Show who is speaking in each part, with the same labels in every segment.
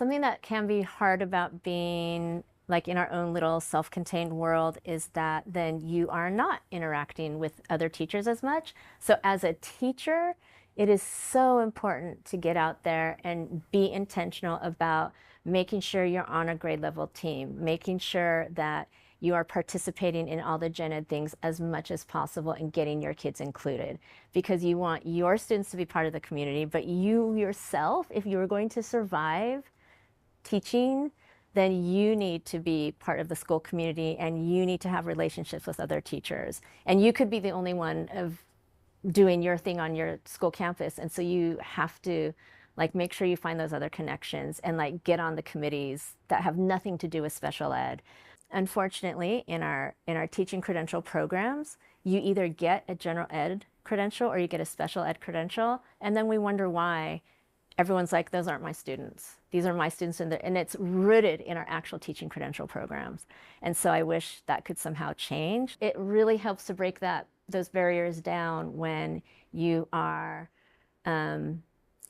Speaker 1: Something that can be hard about being like in our own little self-contained world is that then you are not interacting with other teachers as much. So as a teacher, it is so important to get out there and be intentional about making sure you're on a grade level team, making sure that you are participating in all the gen ed things as much as possible and getting your kids included because you want your students to be part of the community, but you yourself, if you are going to survive teaching, then you need to be part of the school community and you need to have relationships with other teachers. And you could be the only one of doing your thing on your school campus. And so you have to like make sure you find those other connections and like get on the committees that have nothing to do with special ed. Unfortunately, in our teaching credential programs, you either get a general ed credential or you get a special ed credential, and then we wonder why everyone's like, those aren't my students. These are my students, and it's rooted in our actual teaching credential programs. And so I wish that could somehow change. It really helps to break those barriers down when you are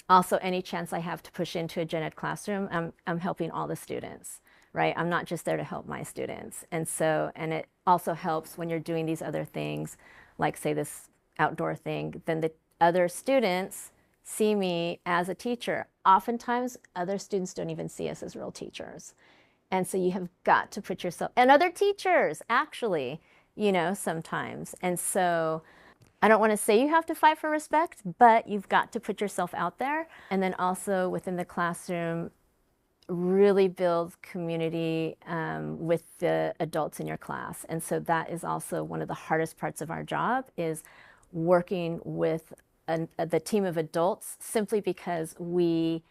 Speaker 1: also any chance I have to push into a gen ed classroom, I'm helping all the students, right? I'm not just there to help my students. And so, and it also helps when you're doing these other things, like say this outdoor thing, then the other students see me as a teacher. Oftentimes, other students don't even see us as real teachers. And so you have got to put yourself, and other teachers, actually, sometimes. And so I don't want to say you have to fight for respect, but you've got to put yourself out there. And then also within the classroom, really build community with the adults in your class. And so that is also one of the hardest parts of our job is working with the team of adults simply because we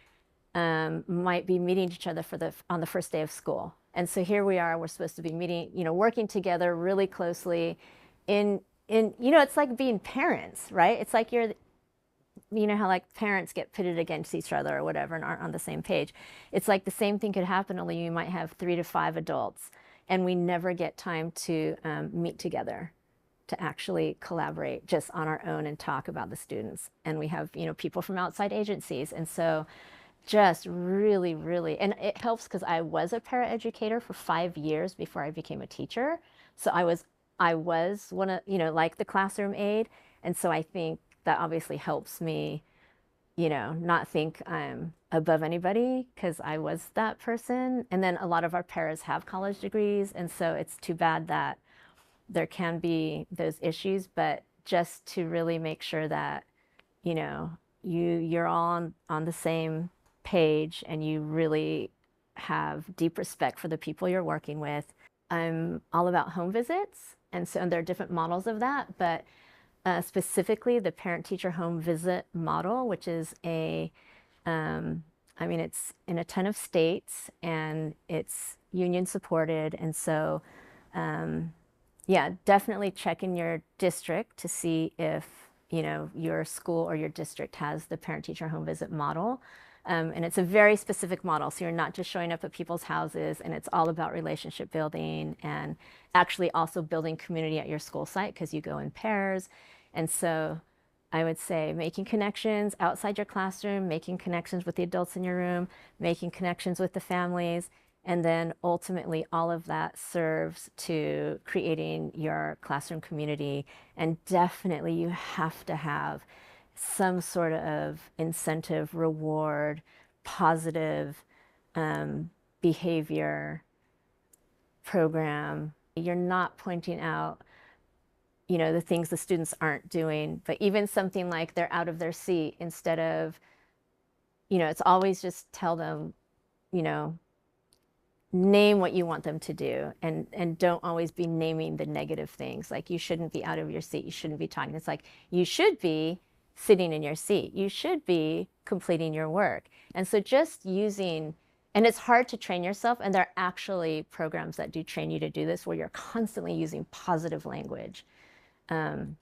Speaker 1: might be meeting each other on the first day of school. And so here we are, we're supposed to be meeting, working together really closely it's like being parents, right? It's like how like parents get pitted against each other or whatever and aren't on the same page. It's like the same thing could happen, only you might have 3 to 5 adults and we never get time to meet together to actually collaborate just on our own and talk about the students. And we have, people from outside agencies. And so just really, really, and it helps because I was a paraeducator for 5 years before I became a teacher. So I was one of, like the classroom aide. And so I think that obviously helps me, not think I'm above anybody because I was that person. And then a lot of our paras have college degrees. And so it's too bad that there can be those issues, but just to really make sure that, you're all on the same page and you really have deep respect for the people you're working with. I'm all about home visits, and so there are different models of that, but specifically the parent-teacher home visit model, which is it's in a ton of states and it's union supported, and so yeah, definitely check in your district to see if your school or your district has the parent-teacher home visit model. And it's a very specific model. So you're not just showing up at people's houses, and it's all about relationship building and actually also building community at your school site because you go in pairs. And so I would say making connections outside your classroom, making connections with the adults in your room, making connections with the families, and then ultimately all of that serves to creating your classroom community. And definitely you have to have some sort of incentive, reward, positive behavior program. You're not pointing out, the things the students aren't doing, but even something like they're out of their seat instead of, it's always just tell them, name what you want them to do and don't always be naming the negative things. Like you shouldn't be out of your seat. You shouldn't be talking. It's like you should be sitting in your seat. You should be completing your work. And so just using, and it's hard to train yourself, and there are actually programs that do train you to do this where you're constantly using positive language in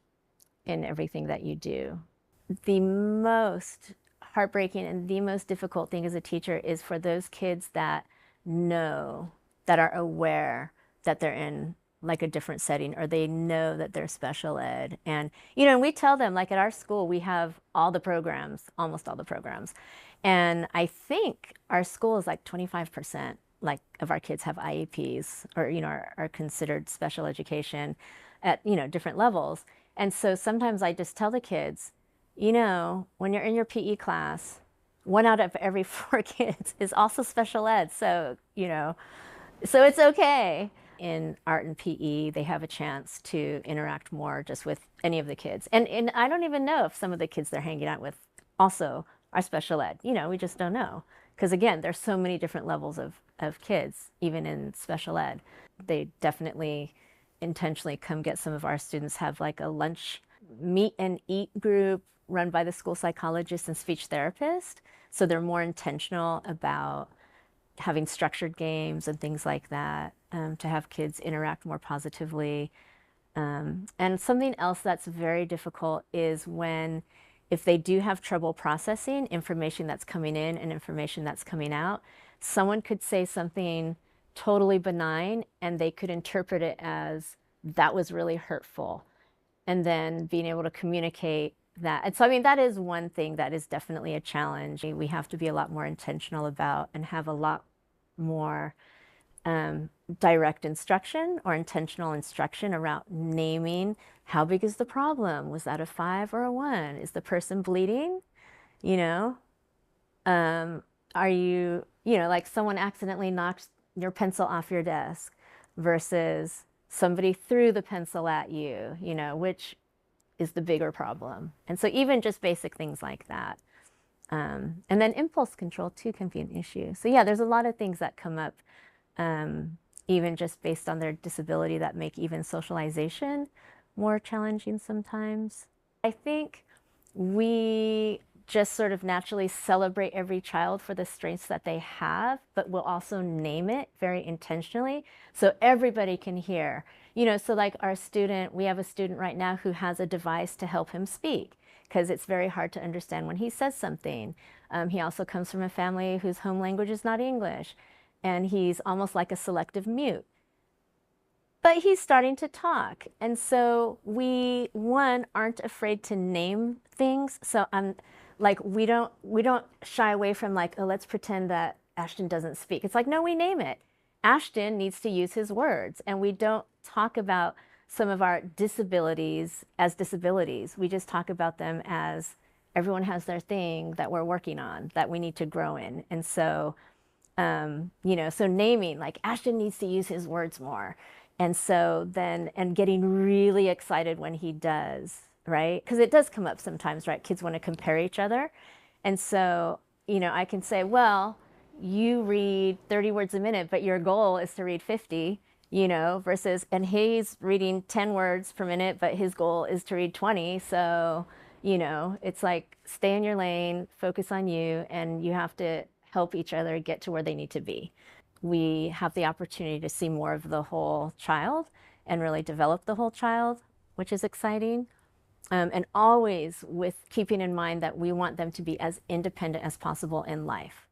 Speaker 1: everything that you do. The most heartbreaking and the most difficult thing as a teacher is for those kids that know, that are aware that they're in like a different setting, or they know that they're special ed. And, you know, we tell them, like at our school, we have all the programs, almost all the programs. And I think our school is like 25% like of our kids have IEPs or, you know, are considered special education at, you know, different levels. And so sometimes I just tell the kids, you know, when you're in your PE class, one out of every four kids is also special ed. So, you know, so it's okay. In art and PE, they have a chance to interact more just with any of the kids. And I don't even know if some of the kids they're hanging out with also are special ed. You know, we just don't know. Because again, there's so many different levels of kids, even in special ed. They definitely intentionally come get some of our students, have like a lunch meet and eat group run by the school psychologist and speech therapist. So they're more intentional about having structured games and things like that, to have kids interact more positively. And something else that's very difficult is when, if they do have trouble processing information that's coming in and information that's coming out, someone could say something totally benign and they could interpret it as that was really hurtful. And then being able to communicate that. And so, I mean, that is one thing that is definitely a challenge. We have to be a lot more intentional about and have a lot more direct instruction or intentional instruction around naming how big is the problem. Was that a 5 or a 1? Is the person bleeding? You know, are you, you know, like someone accidentally knocks your pencil off your desk versus somebody threw the pencil at you, you know, which is the bigger problem. And so even just basic things like that. And then impulse control too can be an issue. So yeah, there's a lot of things that come up, even just based on their disability, that make even socialization more challenging sometimes. I think we just sort of naturally celebrate every child for the strengths that they have, but we'll also name it very intentionally so everybody can hear. You know, so like our student, we have a student right now who has a device to help him speak because it's very hard to understand when he says something. He also comes from a family whose home language is not English, and he's almost like a selective mute. But he's starting to talk. And so we, one, aren't afraid to name things. So I'm like, we don't shy away from like, oh, let's pretend that Ashton doesn't speak. It's like, no, we name it. Ashton needs to use his words. And we don't talk about some of our disabilities as disabilities. We just talk about them as everyone has their thing that we're working on, that we need to grow in. And so, you know, so naming, like Ashton needs to use his words more. And so then, and getting really excited when he does, right? Because it does come up sometimes, right? Kids want to compare each other. And so, you know, I can say, well, you read 30 words a minute, but your goal is to read 50, you know, versus, and he's reading 10 words per minute, but his goal is to read 20. So, you know, it's like stay in your lane, focus on you, and you have to help each other get to where they need to be. We have the opportunity to see more of the whole child and really develop the whole child, which is exciting. And always with keeping in mind that we want them to be as independent as possible in life.